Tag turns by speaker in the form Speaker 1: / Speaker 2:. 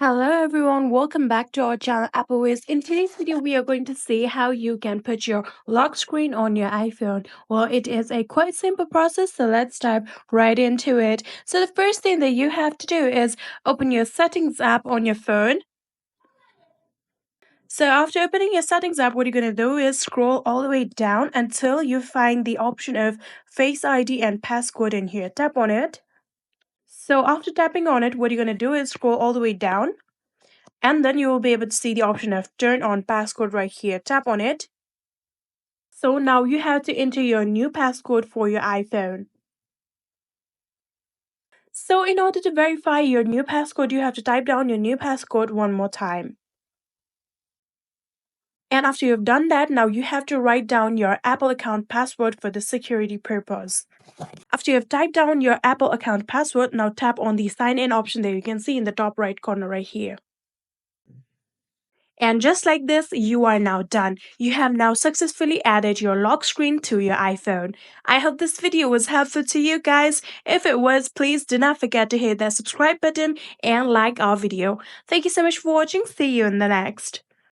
Speaker 1: Hello everyone, welcome back to our channel Appleways. In today's video, we are going to see how you can put your lock screen on your iPhone. Well, it is a quite simple process, so let's dive right into it. So the first thing that you have to do is open your settings app on your phone. So after opening your settings app, what you're going to do is scroll all the way down until you find the option of Face ID and passcode in here. Tap on it. So after tapping on it, what you're going to do is scroll all the way down. And then you will be able to see the option of turn on passcode right here. Tap on it. So now you have to enter your new passcode for your iPhone. So in order to verify your new passcode, you have to type down your new passcode one more time. And after you've done that, now you have to write down your Apple account password for the security purpose. After you have typed down your Apple account password, now tap on the sign in option that you can see in the top right corner right here. And just like this, you are now done. You have now successfully added your lock screen to your iPhone. I hope this video was helpful to you guys. If it was, please do not forget to hit that subscribe button and like our video. Thank you so much for watching. See you in the next.